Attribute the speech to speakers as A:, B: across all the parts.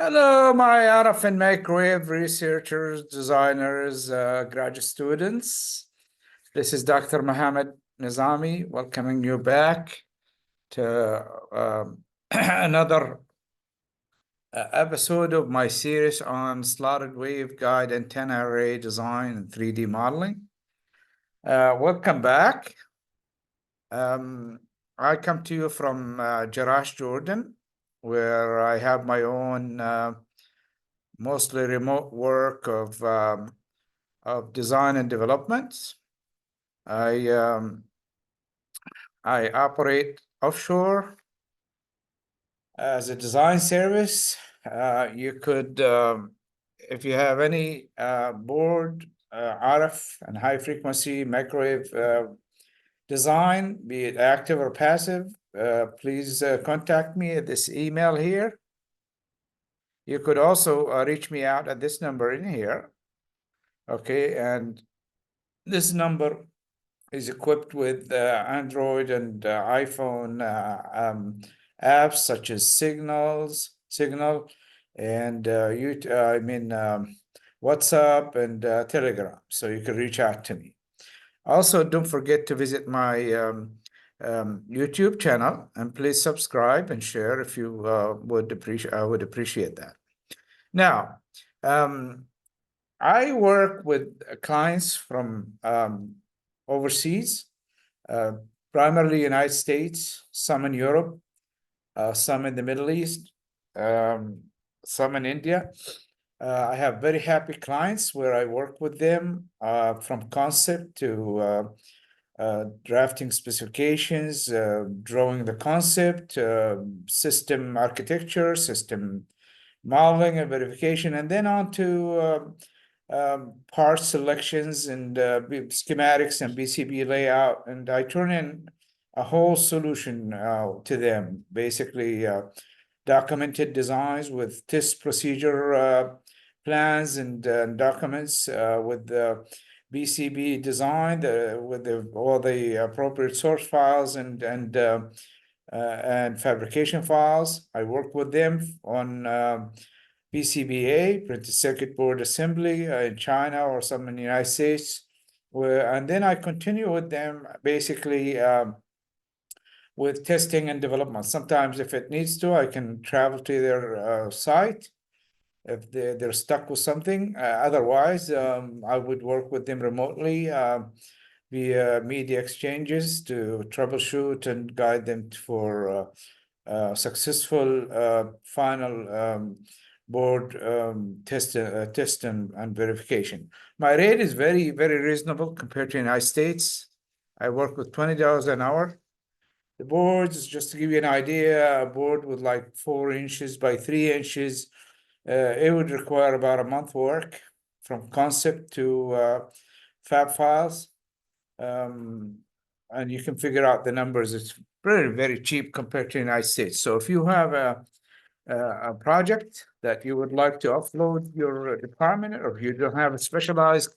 A: Hello, my RF and microwave researchers, designers, graduate students. This is Dr. Mohamed Nezami, welcoming you back to another episode of my series on slotted waveguide antenna array design and 3D modeling. Welcome back. I come to you from Jerash, Jordan, where I have my own mostly remote work of design and development. I operate offshore as a design service. You could, if you have any board, RF and high frequency microwave design, be it active or passive, please contact me at this email here. You could also reach me out at this number in here. Okay, and this number is equipped with Android and iPhone apps such as Signal, and WhatsApp and Telegram. So you can reach out to me. Also, don't forget to visit my YouTube channel, and please subscribe and share if you would appreciate. I would appreciate that. Now, I work with clients from overseas, primarily United States, some in Europe, some in the Middle East, some in India. I have very happy clients where I work with them from concept to drafting specifications, drawing the concept, system architecture, system modeling and verification, and then on to part selections and schematics and BCB layout. And I turn in a whole solution to them, basically documented designs with test procedure plans and documents with the BCB design with all the appropriate source files and fabrication files. I work with them on PCBA, printed circuit board assembly in China or some in the United States. And then I continue with them basically with testing and development. Sometimes if it needs to, I can travel to their site if they're stuck with something. Otherwise, I would work with them remotely via media exchanges to troubleshoot and guide them for successful final board test and verification. My rate is very, very reasonable compared to the United States. I work with $20 an hour. The boards, just to give you an idea, a board with like 4 inches by 3 inches, it would require about a month work from concept to fab files. And you can figure out the numbers. It's very, very cheap compared to the United States. So if you have a project that you would like to offload your department, or if you don't have a specialized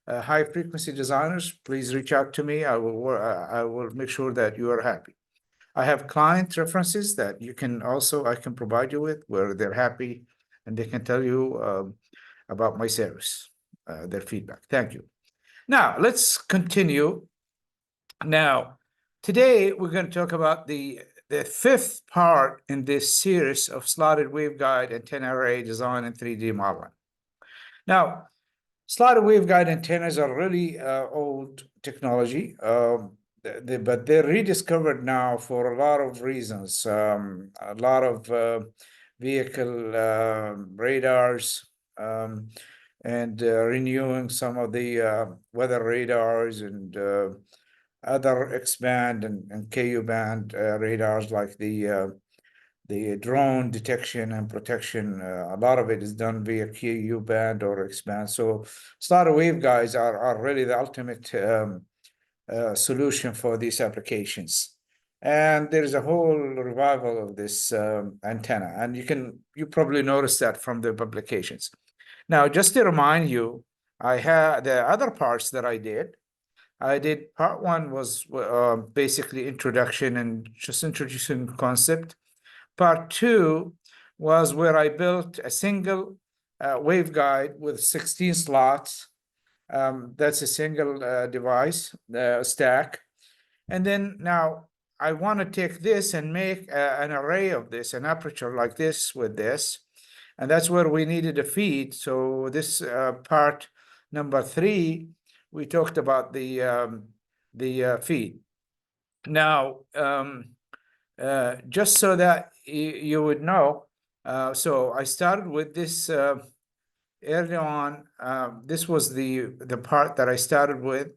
A: high frequency designers, please reach out to me. I will make sure that you are happy. I have client references that I can provide you with where they're happy and they can tell you about my service, their feedback. Thank you. Now, let's continue. Now, today we're going to talk about the fifth part in this series of slotted waveguide antenna array design and 3D modeling. Now, slotted waveguide antennas are really old technology, but they're rediscovered now for a lot of reasons. A lot of vehicle radars and renewing some of the weather radars and other X-band and Ku-band radars, like the drone detection and protection. A lot of it is done via Ku-band or X-band. So slotted waveguides are really the ultimate solution for these applications. And there's a whole revival of this antenna, and you probably noticed that from the publications. Now, just to remind you, I had the other parts that I did. Part one was basically introduction and just introducing concept. Part two was where I built a single waveguide with 16 slots. That's a single device stack. And then now I want to take this and make an array of this, an aperture like this with this. And that's where we needed a feed. So this part number 3, we talked about the feed. Now, just so that you would know, so I started with this early on. This was the part that I started with.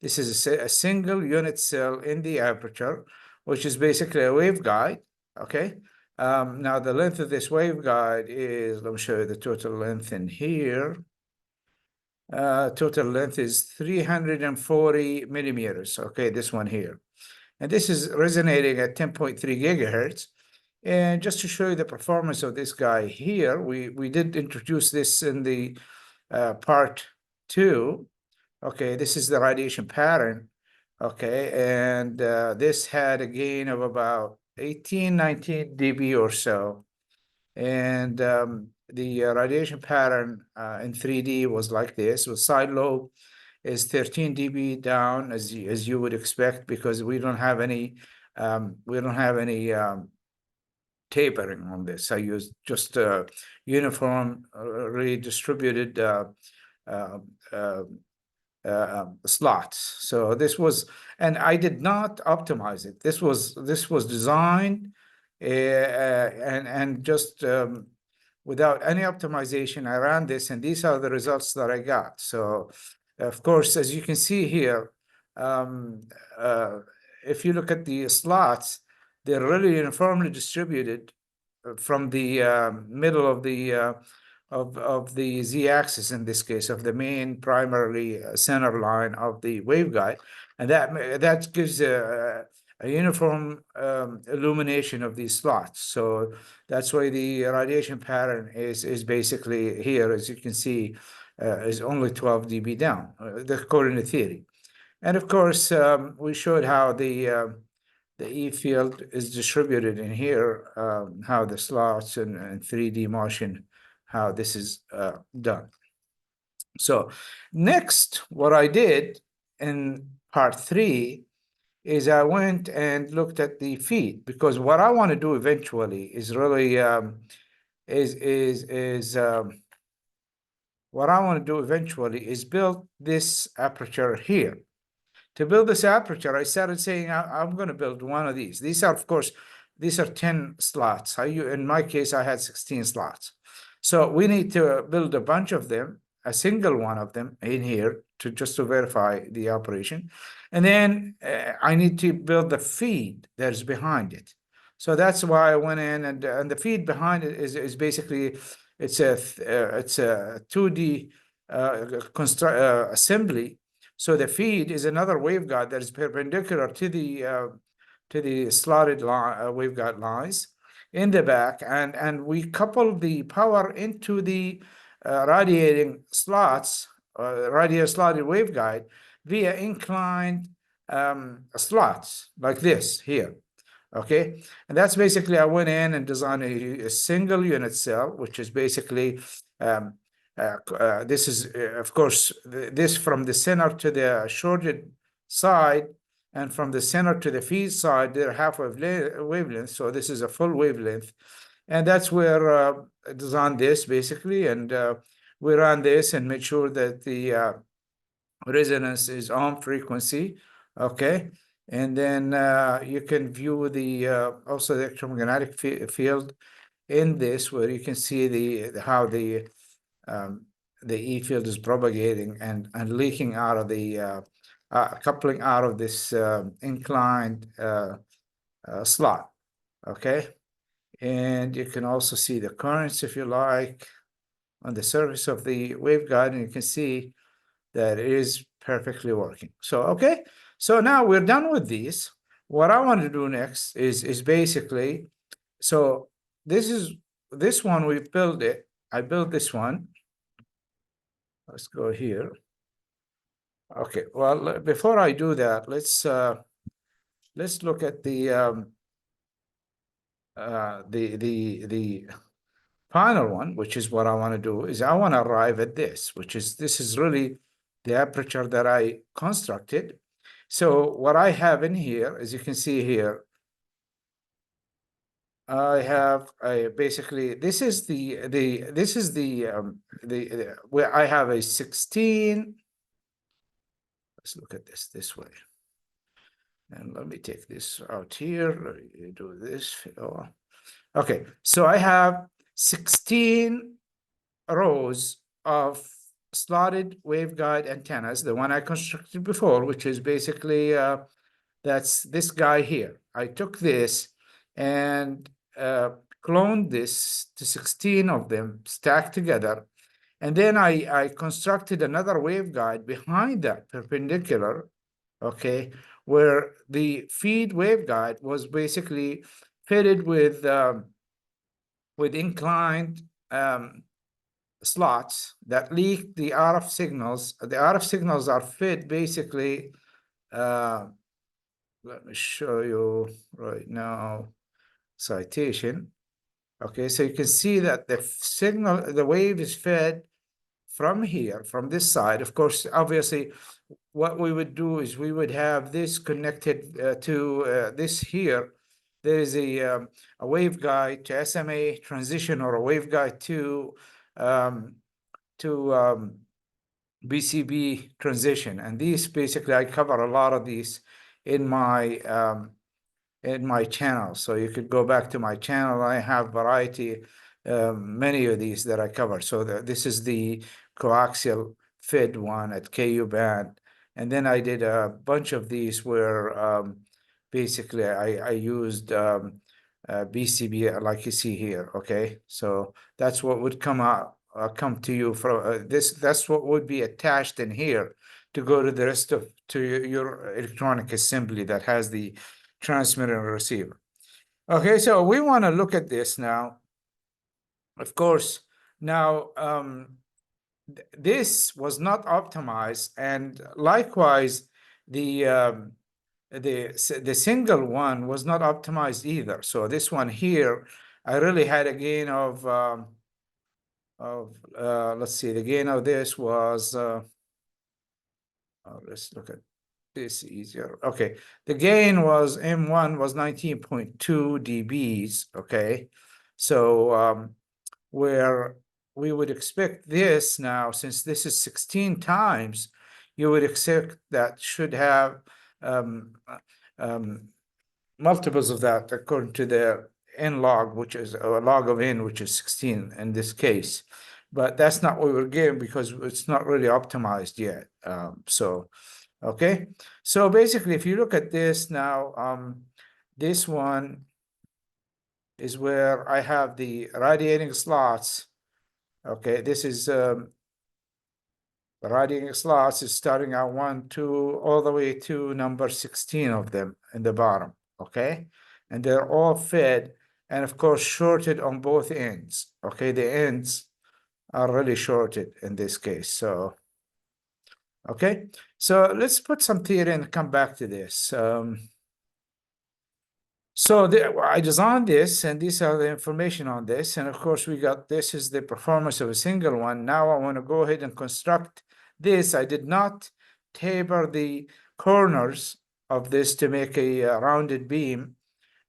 A: This is a single unit cell in the aperture, which is basically a waveguide, okay? Now the length of this waveguide is, let me show you the total length in here. Total length is 340 millimeters, okay, this one here. And this is resonating at 10.3 gigahertz. And just to show you the performance of this guy here, we did introduce this in the part 2. Okay, this is the radiation pattern. Okay, and this had a gain of about 18, 19 dB or so. And the radiation pattern in 3D was like this, with side lobe is 13 dB down, as you would expect, because we don't have any tapering on this. I use just uniform, redistributed slots. So this was, and I did not optimize it. This was designed and just without any optimization. I ran this, and these are the results that I got. So, of course, as you can see here, if you look at the slots, they're really uniformly distributed from the middle of the z-axis, in this case, of the main primarily center line of the waveguide, and that gives a uniform illumination of these slots. So that's why the radiation pattern is basically here, as you can see, is only 12 dB down, according to theory. And of course, we showed how the E field is distributed in here, how the slots and 3D motion, how this is done. So next, what I did in part 3 is I went and looked at the feed, because what I want to do eventually is really what I want to do eventually is build this aperture here. To build this aperture, I started saying, I'm going to build one of these. These are, of course, these are 10 slots. In my case, I had 16 slots. So we need to build a bunch of them, a single one of them in here just to verify the operation. And then I need to build the feed that is behind it. So that's why I went in, and the feed behind it is basically, it's a 2D assembly. So the feed is another waveguide that is perpendicular to the slotted waveguide lines in the back, and we couple the power into the radiating slots, radial slotted waveguide via inclined slots like this here. Okay, and that's basically, I went in and designed a single unit cell, which is basically this is, of course, this from the center to the shorted side, and from the center to the feed side, they're half wavelength. So this is a full wavelength. And that's where I designed this, basically. And we ran this and made sure that the resonance is on frequency. Okay. And then you can view the also the electromagnetic field in this, where you can see how the E field is propagating and leaking out of the coupling out of this inclined slot. Okay, and you can also see the currents, if you like, on the surface of the waveguide, and you can see that it is perfectly working. So okay, so now we're done with these. What I want to do next is basically, so this one we built it. I built this one. Let's go here. Okay, well, before I do that, let's look at the final one, which is what I want to do, is I want to arrive at this, which is, this is really the aperture that I constructed. So what I have in here, as you can see here, I have basically, this is where I have a 16. Let's look at this way. And let me take this out here. Let me do this. Oh. Okay, so I have 16 rows of slotted waveguide antennas, the one I constructed before, which is basically, that's this guy here. I took this and cloned this to 16 of them stacked together. And then I constructed another waveguide behind that perpendicular, okay, where the feed waveguide was basically fitted with inclined slots that leak the RF signals. The RF signals are fed basically, let me show you right now, citation. Okay, so you can see that the signal, the wave is fed from here, from this side. Of course, obviously, what we would do is we would have this connected to this here. There is a waveguide to SMA transition, or a waveguide to BCB transition. And these basically, I cover a lot of these in my channel. So you could go back to my channel. I have variety, many of these that I cover. So this is the coaxial fed one at KU band. And then I did a bunch of these where basically I used BCB, like you see here. Okay, so that's what would come out, come to you from this. That's what would be attached in here to go to the rest of your electronic assembly that has the transmitter and receiver. Okay, so we want to look at this now. Of course, now this was not optimized, and likewise the single one was not optimized either. So this one here, I really had a gain of let's see, the gain of this was let's look at this easier. Okay, the gain was M1 was 19.2 dBs. Okay, so where we would expect this now, since this is 16 times, you would expect that should have multiples of that according to the n log, which is a log of n, which is 16 in this case. But that's not what we're getting because it's not really optimized yet. Okay, so basically, if you look at this now, this one is where I have the radiating slots. Okay, this is the radiating slots is starting at 1, 2, all the way to number 16 of them in the bottom. Okay, and they're all fed, and of course shorted on both ends. Okay, the ends are really shorted in this case. So okay, so let's put some theory and come back to this. So I designed this, and these are the information on this. And of course, we got, this is the performance of a single one. Now I want to go ahead and construct this. I did not taper the corners of this to make a rounded beam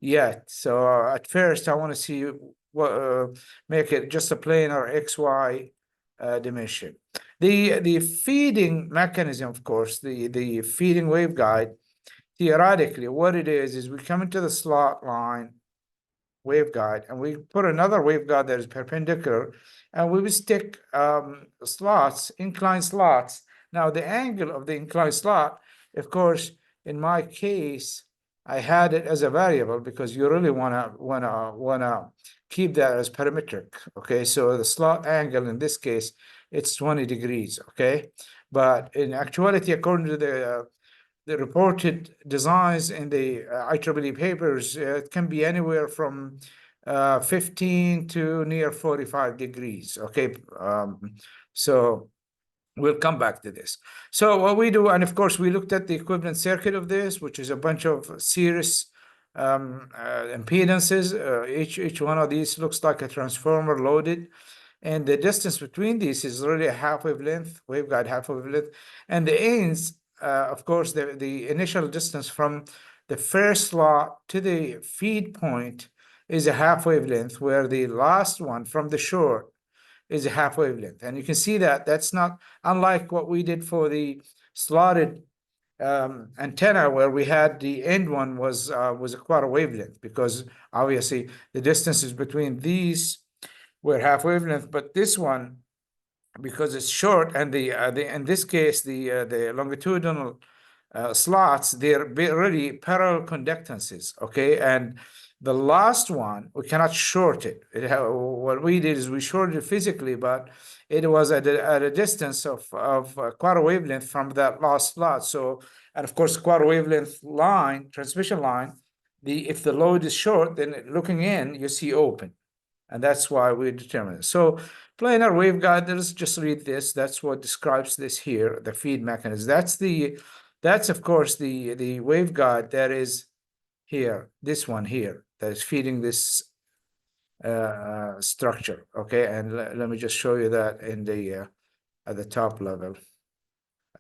A: yet. So at first, I want to see what make it just a planar XY dimension. The feeding mechanism, of course, the feeding waveguide, theoretically, what it is we come into the slot line waveguide, and we put another waveguide that is perpendicular, and we will stick slots, inclined slots. Now, the angle of the inclined slot, of course, in my case, I had it as a variable because you really wanna keep that as parametric. Okay, so the slot angle in this case, it's 20 degrees. Okay, but in actuality, according to the reported designs in the IEEE papers, it can be anywhere from 15 to near 45 degrees. Okay, so we'll come back to this. So what we do, and of course, we looked at the equivalent circuit of this, which is a bunch of series impedances. Each one of these looks like a transformer loaded. And the distance between these is really a half wavelength, waveguide half wavelength. And the ends, of course, the initial distance from the first slot to the feed point is a half wavelength, where the last one from the short is a half wavelength. And you can see that that's not unlike what we did for the slotted antenna, where we had the end one was a quarter wavelength, because obviously the distances between these were half wavelength, but this one, because it's short, and the in this case the longitudinal slots, they're really parallel conductances, okay? And the last one, we cannot short it. What we did is we shorted it physically, but it was at a distance of a quarter wavelength from that last slot. So, and of course, quarter wavelength line, transmission line, if the load is short, then looking in, you see open. And that's why we determine it. So planar waveguide, let's just read this. That's what describes this here, the feed mechanism. That's of course the waveguide that is here, this one here, that is feeding this structure. Okay, and let me just show you that in the at the top level,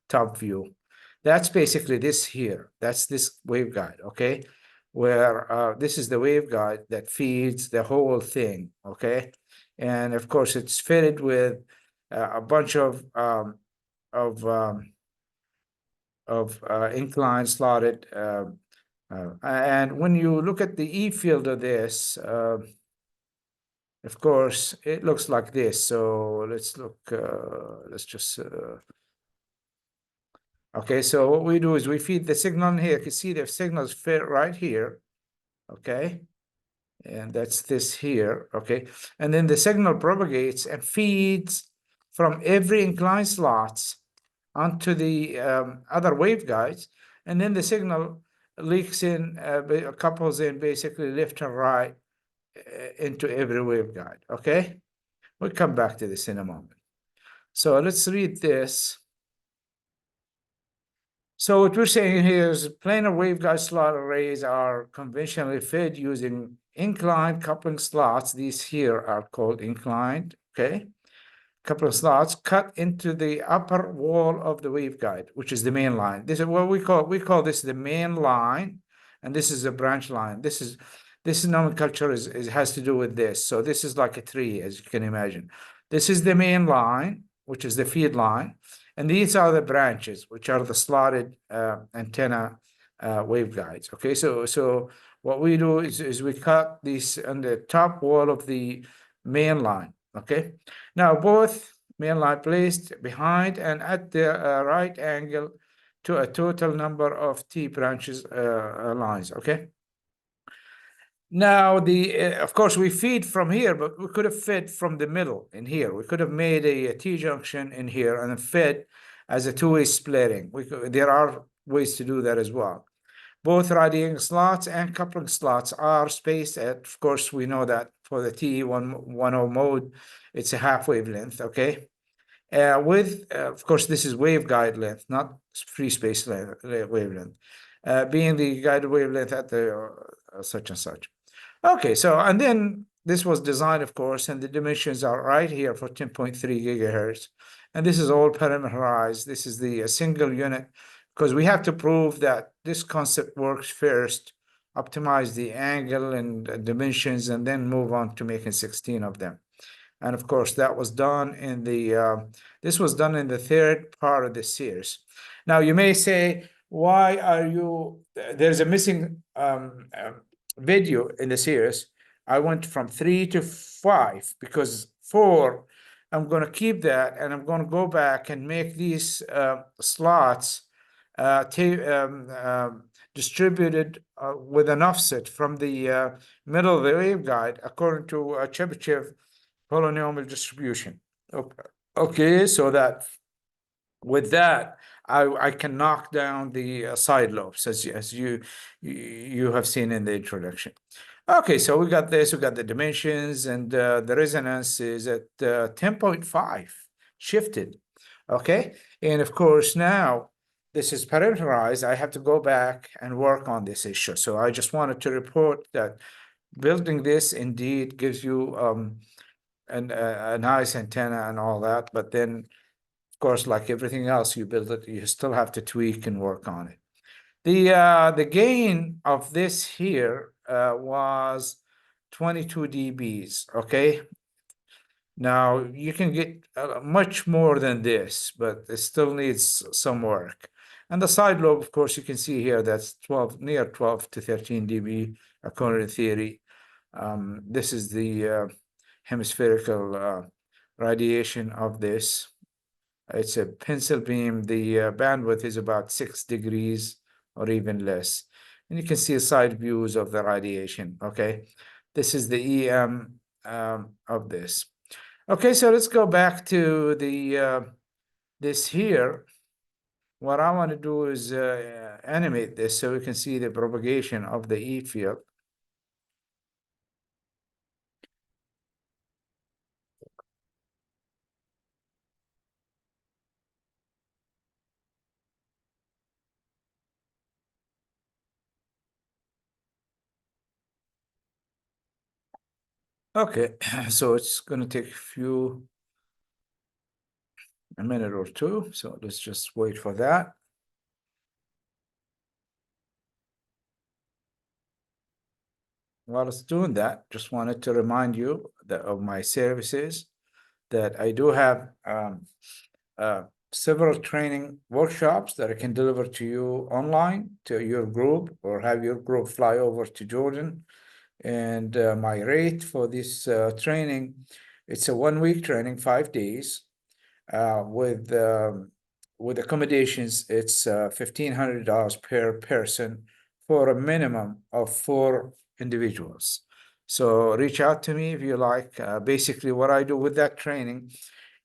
A: top view. That's basically this here. That's this waveguide. Okay, where this is the waveguide that feeds the whole thing. Okay, and of course it's fitted with a bunch of inclined slotted. And when you look at the E field of this, of course, it looks like this. So let's look, let's just, okay, so what we do is we feed the signal in here. You can see the signals fit right here, okay? And that's this here, okay? And then the signal propagates and feeds from every inclined slots onto the other waveguides, and then the signal leaks in, couples in basically left and right into every waveguide, okay? We'll come back to this in a moment. So let's read this. So what we're saying here is planar waveguide slot arrays are conventionally fed using inclined coupling slots. These here are called inclined, okay? Couple of slots cut into the upper wall of the waveguide, which is the main line. This is what we call this the main line, and this is a branch line. This nomenclature has to do with this. So this is like a tree, as you can imagine. This is the main line, which is the feed line, and these are the branches, which are the slotted antenna waveguides. Okay, so what we do is we cut these on the top wall of the main line. Okay, now both main line placed behind and at the right angle to a total number of T branches lines. Okay. Now of course we feed from here, but we could have fed from the middle in here. We could have made a T junction in here and then fed as a two-way splitting. There are ways to do that as well. Both radiating slots and coupling slots are spaced at, of course, we know that for the TE10 mode, it's a half wavelength, okay? Of course, this is waveguide length, not free space wavelength, being the guided wavelength at the such and such. Okay, so, and then this was designed, of course, and the dimensions are right here for 10.3 gigahertz. And this is all parameterized. This is the single unit, because we have to prove that this concept works first, optimize the angle and dimensions, and then move on to making 16 of them. And of course, that was done in the, this was done in the third part of the series. Now, you may say, why are you, there's a missing video in the series. I went from 3 to 5, because 4, I'm going to keep that, and I'm going to go back and make these slots distributed with an offset from the middle of the waveguide according to a Chebyshev polynomial distribution. Okay, so that with that, I can knock down the side lobes, as you have seen in the introduction. Okay, so we got this, we got the dimensions, and the resonance is at 10.5 shifted. Okay, and of course now this is parameterized, I have to go back and work on this issue. So I just wanted to report that building this indeed gives you a nice antenna and all that, but then, of course, like everything else, you build it, you still have to tweak and work on it. The gain of this here was 22 dBs, okay? Now, you can get much more than this, but it still needs some work. And the side lobe, of course, you can see here that's near 12 to 13 dB according to theory. This is the hemispherical radiation of this. It's a pencil beam. The bandwidth is about 6 degrees or even less. And you can see side views of the radiation, okay? This is the EM of this. Okay, so let's go back to the this here. What I want to do is animate this so we can see the propagation of the E field. Okay, so it's going to take a minute or two. So let's just wait for that. While it's doing that, just wanted to remind you that of my services, that I do have several training workshops that I can deliver to you online, to your group, or have your group fly over to Jordan. And my rate for this training, it's a 1-week training, 5 days, with accommodations. It's $1,500 per person for a minimum of 4 individuals. So reach out to me if you like. Basically, what I do with that training,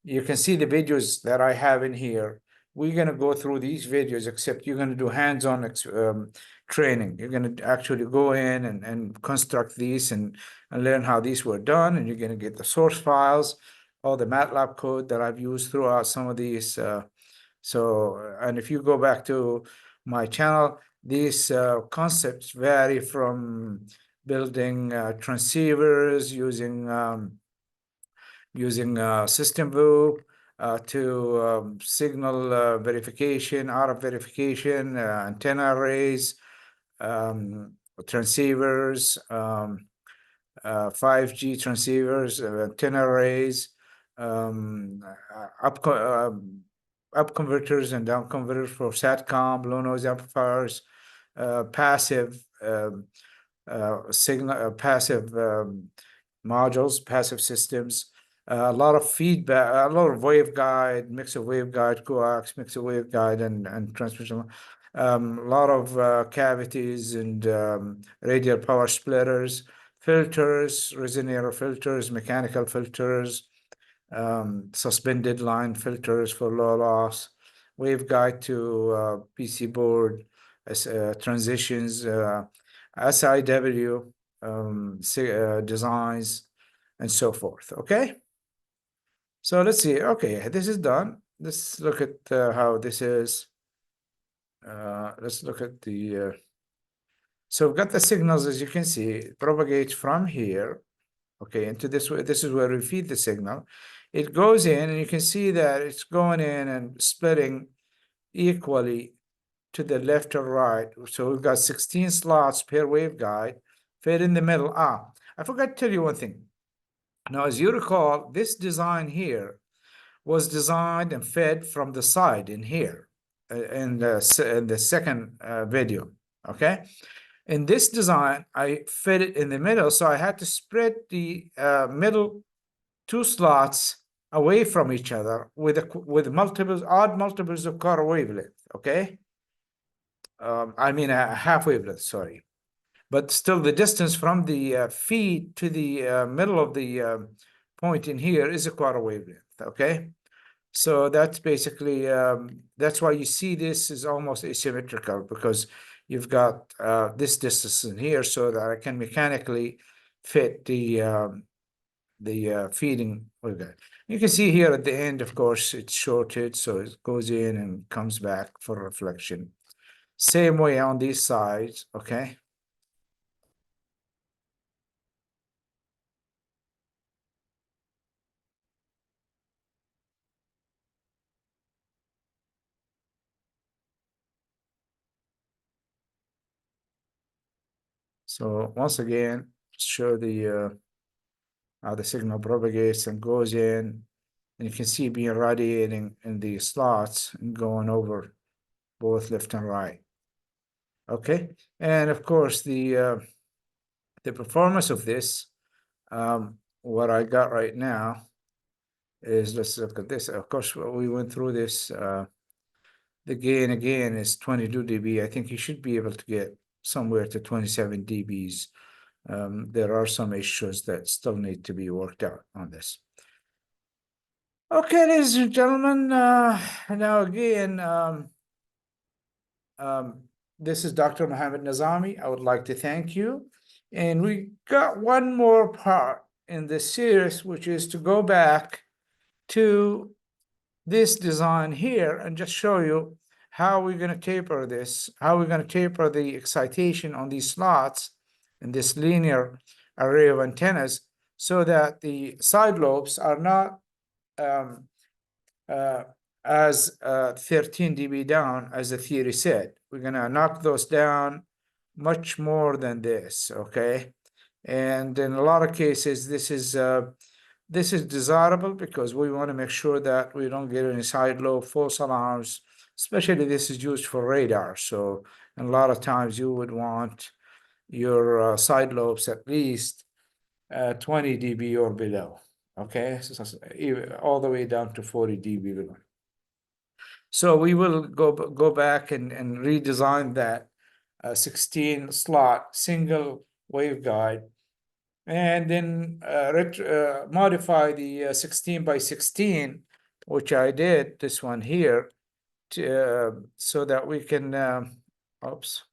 A: you can see the videos that I have in here. We're going to go through these videos, except you're going to do hands-on training. You're going to actually go in and construct these and learn how these were done. And you're going to get the source files, all the MATLAB code that I've used throughout some of these. And if you go back to my channel, these concepts vary from building transceivers using system view to signal verification, RF verification, antenna arrays, transceivers, 5G transceivers, antenna arrays, up converters and down converters for SATCOM, low noise amplifiers, passive signal, passive modules, passive systems, a lot of feedback, a lot of waveguide, mix of waveguide, coax, mix of waveguide and transmission, a lot of cavities and radial power splitters, filters, resonator filters, mechanical filters, suspended line filters for low loss, waveguide to PC board, transitions, SIW designs, and so forth. Okay. So let's see. Okay, this is done. Let's look at how this is. Let's look at the. So we've got the signals, as you can see, it propagates from here. Okay, into this way. This is where we feed the signal. It goes in, and you can see that it's going in and splitting equally to the left or right. So we've got 16 slots per waveguide, fit in the middle. I forgot to tell you one thing. Now, as you recall, this design here was designed and fed from the side in here, in the second video, okay? In this design, I fit it in the middle, so I had to spread the middle 2 slots away from each other with odd multiples of quarter wavelength, okay? I mean a half wavelength, sorry. But still the distance from the feed to the middle of the point in here is a quarter wavelength, okay? So that's basically, that's why you see this is almost asymmetrical, because you've got this distance in here so that I can mechanically fit the feeding waveguide. You can see here at the end, of course, it's shorted, so it goes in and comes back for reflection. Same way on these sides, okay? So once again, show the how the signal propagates and goes in, and you can see being radiating in the slots and going over both left and right. Okay, and of course the performance of this, what I got right now is, let's look at this. Of course, we went through this. The gain again is 22 dB. I think you should be able to get somewhere to 27 dBs. There are some issues that still need to be worked out on this. Okay, ladies and gentlemen, now again, this is Dr. Mohamed Nezami. I would like to thank you. And we got one more part in this series, which is to go back to this design here and just show you how we're going to taper this, how we're going to taper the excitation on these slots in this linear array of antennas so that the side lobes are not as 13 dB down as the theory said. We're going to knock those down much more than this, okay? And in a lot of cases, this is desirable because we want to make sure that we don't get any side lobe false alarms, especially this is used for radar. So a lot of times you would want your side lobes at least 20 dB or below, okay? So all the way down to 40 dB below. So we will go back and redesign that 16 slot single waveguide, and then modify the 16 by 16, which I did, this one here, to, so that we can, oops,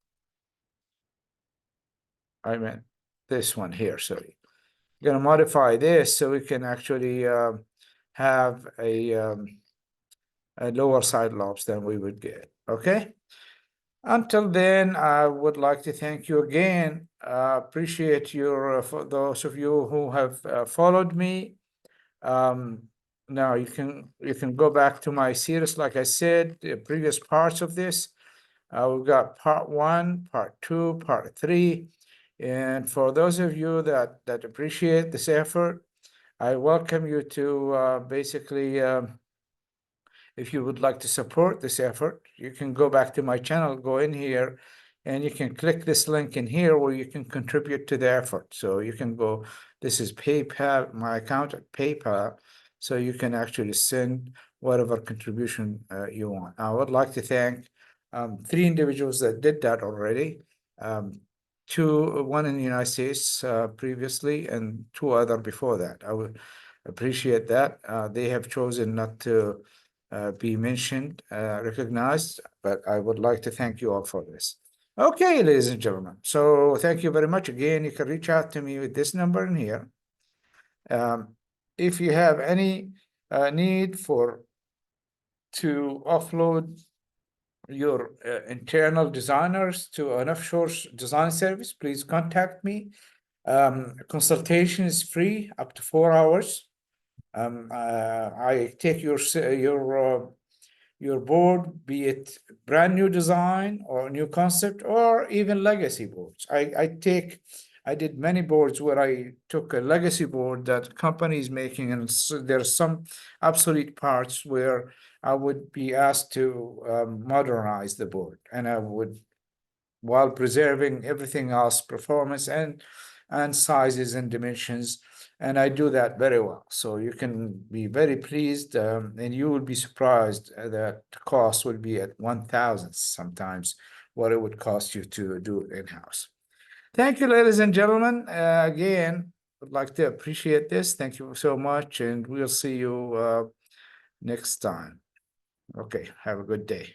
A: I meant this one here, sorry. We're going to modify this so we can actually have a lower side lobes than we would get, okay? Until then, I would like to thank you again. Appreciate your, for those of you who have followed me. Now you can go back to my series, like I said, the previous parts of this. We've got part 1, part 2, part 3. And for those of you that appreciate this effort, I welcome you to basically, if you would like to support this effort, you can go back to my channel, go in here, and you can click this link in here where you can contribute to the effort. So you can go, this is PayPal, my account at PayPal, so you can actually send whatever contribution you want. I would like to thank 3 individuals that did that already. 1 in the United States previously, and 2 other before that. I would appreciate that. They have chosen not to be mentioned, recognized, but I would like to thank you all for this. Okay, ladies and gentlemen. So thank you very much. Again, you can reach out to me with this number in here. If you have any need to offload your internal designers to an offshore design service, please contact me. Consultation is free up to 4 hours. I take your board, be it brand new design or new concept or even legacy boards. I did many boards where I took a legacy board that company is making, and so there's some obsolete parts where I would be asked to modernize the board, and I would, while preserving everything else, performance and sizes and dimensions, and I do that very well. So you can be very pleased, and you will be surprised that the cost would be at 1,000 sometimes what it would cost you to do it in-house. Thank you, ladies and gentlemen. Again, I'd like to appreciate this. Thank you so much, and we'll see you next time. Okay, have a good day.